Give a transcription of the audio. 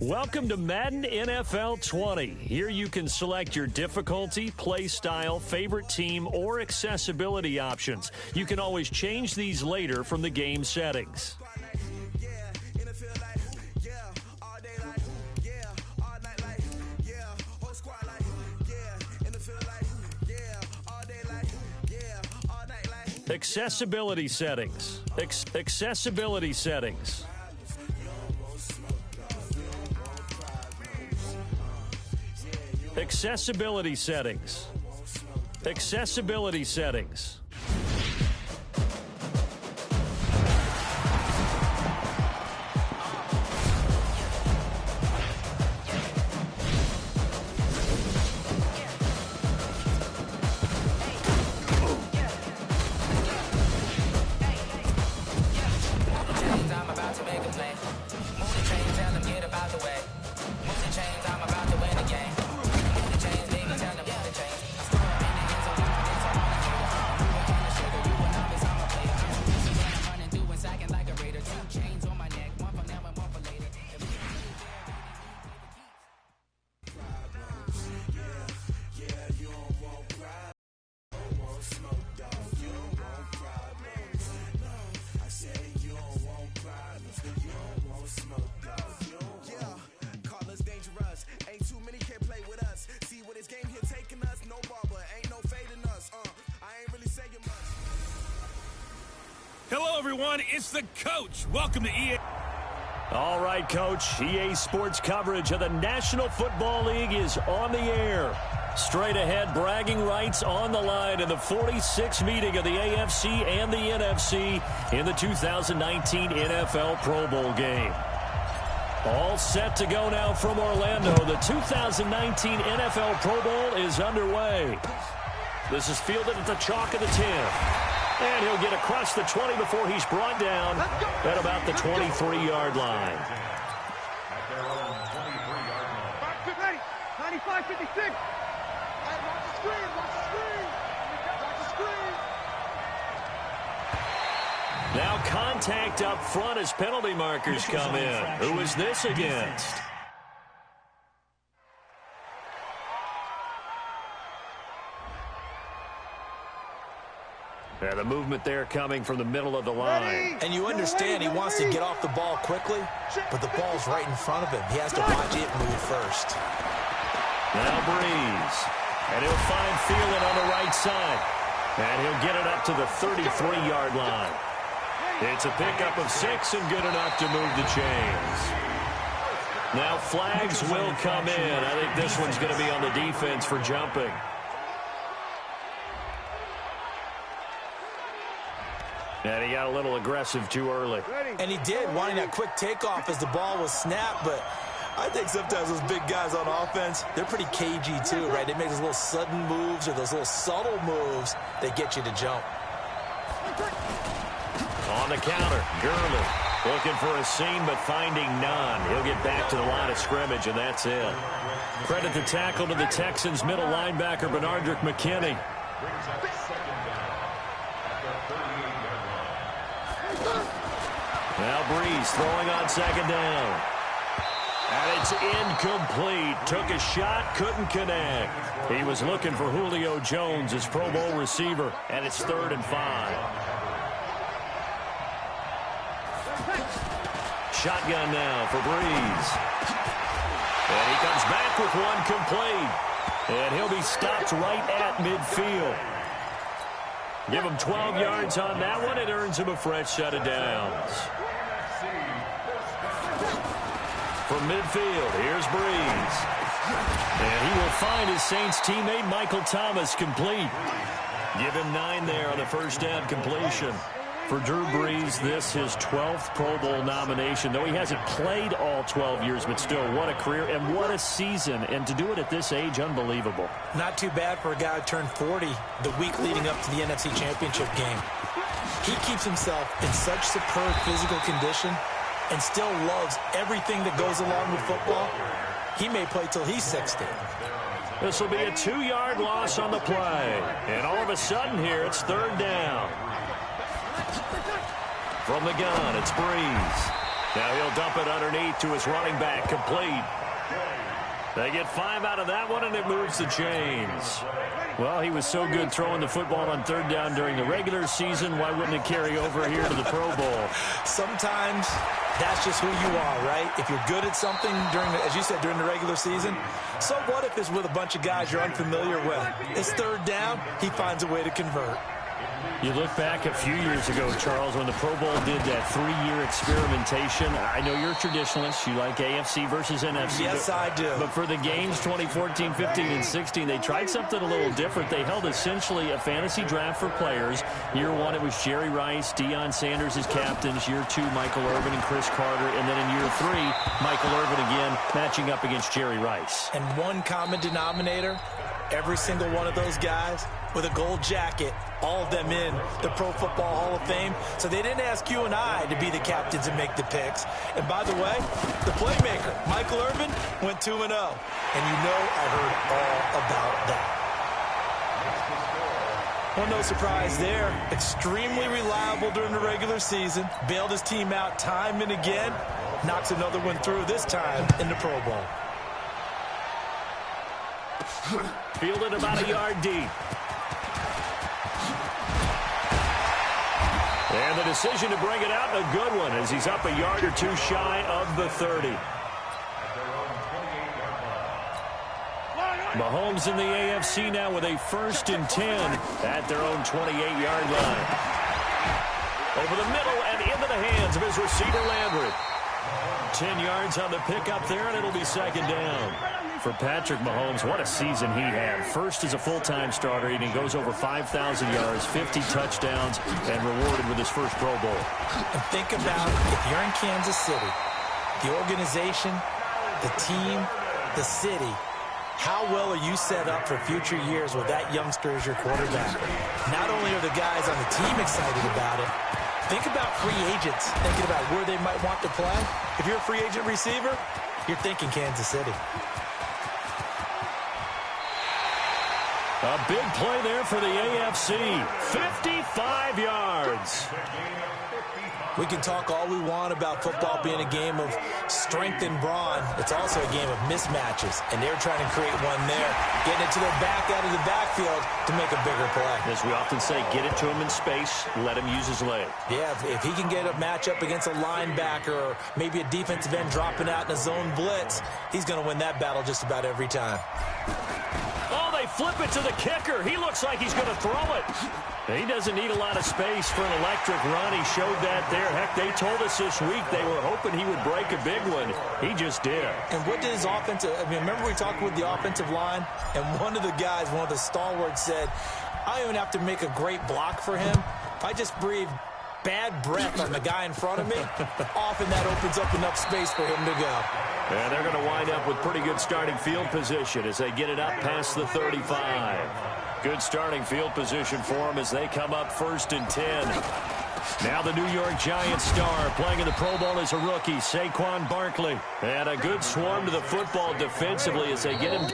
Welcome to Madden NFL 20. Here you can select your difficulty, play style, favorite team, or accessibility options. You can always change these later from the game settings. Accessibility settings. Accessibility settings. Accessibility settings. Accessibility settings. Hello, everyone. It's the coach. Welcome to EA. All right, Coach. EA Sports coverage of the National Football League is on the air. Straight ahead, bragging rights on the line in the 46th meeting of the AFC and the NFC in the 2019 NFL Pro Bowl game. All set to go now from Orlando. The 2019 NFL Pro Bowl is underway. This is fielded at the chalk of the 10. And he'll get across the 20 before he's brought down at about the 23-yard line. 95-56. Watch the screen. Now contact up front as penalty markers come in. Who is this against? And the movement there coming from the middle of the line. And you understand he wants to get off the ball quickly, but the ball's right in front of him. He has to watch it move first. Now Breeze. And he'll find Thielen on the right side. And he'll get it up to the 33-yard line. It's a pickup of 6 and good enough to move the chains. Now flags will come in. I think this one's going to be on the defense for jumping. And he got a little aggressive too early. And he did, wanting that quick takeoff as the ball was snapped. But I think sometimes those big guys on offense, they're pretty cagey too, right? They make those little sudden moves or those little subtle moves that get you to jump. On the counter, Gurley looking for a seam but finding none. He'll get back to the line of scrimmage, and that's it. Credit the tackle to the Texans middle linebacker, Benardrick McKinney. Now Breeze throwing on second down. And it's incomplete. Took a shot, couldn't connect. He was looking for Julio Jones, his Pro Bowl receiver, and it's 3rd and 5. Shotgun now for Breeze. And he comes back with one complete. And he'll be stopped right at midfield. Give him 12 yards on that one. It earns him a fresh set of downs. From midfield, here's Breeze. And he will find his Saints teammate Michael Thomas complete. Give him 9 there on the first down completion. For Drew Brees, this his 12th Pro Bowl nomination. Though he hasn't played all 12 years, but still, what a career and what a season. And to do it at this age, unbelievable. Not too bad for a guy who turned 40 the week leading up to the NFC Championship game. He keeps himself in such superb physical condition and still loves everything that goes along with football. He may play till he's 60. This will be a 2-yard loss on the play. And all of a sudden here, it's 3rd down. From the gun, it's Breeze. Now he'll dump it underneath to his running back, complete. They get 5 out of that one, and it moves the chains. Well, he was so good throwing the football on third down during the regular season. Why wouldn't it carry over here to the Pro Bowl? Sometimes that's just who you are, right? If you're good at something as you said, during the regular season, so what if it's with a bunch of guys you're unfamiliar with? It's third down, he finds a way to convert. You look back a few years ago, Charles, when the Pro Bowl did that 3-year experimentation. I know you're a traditionalist. You like AFC versus NFC. Yes, I do. But for the games 2014, 15, and 16, they tried something a little different. They held essentially a fantasy draft for players. Year 1, it was Jerry Rice, Deion Sanders as captains. Year 2, Michael Irvin and Chris Carter. And then in year 3, Michael Irvin again matching up against Jerry Rice. And one common denominator, every single one of those guys with a gold jacket, all of them in the Pro Football Hall of Fame. So they didn't ask you and I to be the captains and make the picks. And by the way, the playmaker, Michael Irvin, went 2-0. And you know I heard all about that. Well, no surprise there. Extremely reliable during the regular season. Bailed his team out time and again. Knocks another one through, this time in the Pro Bowl. Fielded about a yard deep. And the decision to bring it out, a good one, as he's up a yard or 2 shy of the 30. Mahomes in the AFC now with a 1st and 10 at their own 28-yard line. Over the middle and into the hands of his receiver, Landry. 10 yards on the pickup there, and it'll be 2nd down. For Patrick Mahomes, what a season he had. First as a full-time starter, and he goes over 5,000 yards, 50 touchdowns, and rewarded with his first Pro Bowl. And think about, if you're in Kansas City, the organization, the team, the city, how well are you set up for future years with that youngster as your quarterback? Not only are the guys on the team excited about it, think about free agents, thinking about where they might want to play. If you're a free agent receiver, you're thinking Kansas City. A big play there for the AFC. 55 yards. We can talk all we want about football being a game of strength and brawn. It's also a game of mismatches, and they're trying to create one there, getting it to their back out of the backfield to make a bigger play. As we often say, get it to him in space, let him use his leg. Yeah, if he can get a matchup against a linebacker or maybe a defensive end dropping out in a zone blitz, he's going to win that battle just about every time. Oh, they flip it to the kicker. He looks like he's going to throw it. He doesn't need a lot of space for an electric run. He showed that there. Heck, they told us this week they were hoping he would break a big one. He just did. And what did his offensive, remember we talked with the offensive line? And one of the guys, one of the stalwarts said, I don't even have to make a great block for him. If I just breathe bad breath on the guy in front of me, often that opens up enough space for him to go. And they're going to wind up with pretty good starting field position as they get it up past the 35. Good starting field position for them as they come up 1st and 10. Now the New York Giants star playing in the Pro Bowl as a rookie, Saquon Barkley. And a good swarm to the football defensively as they get him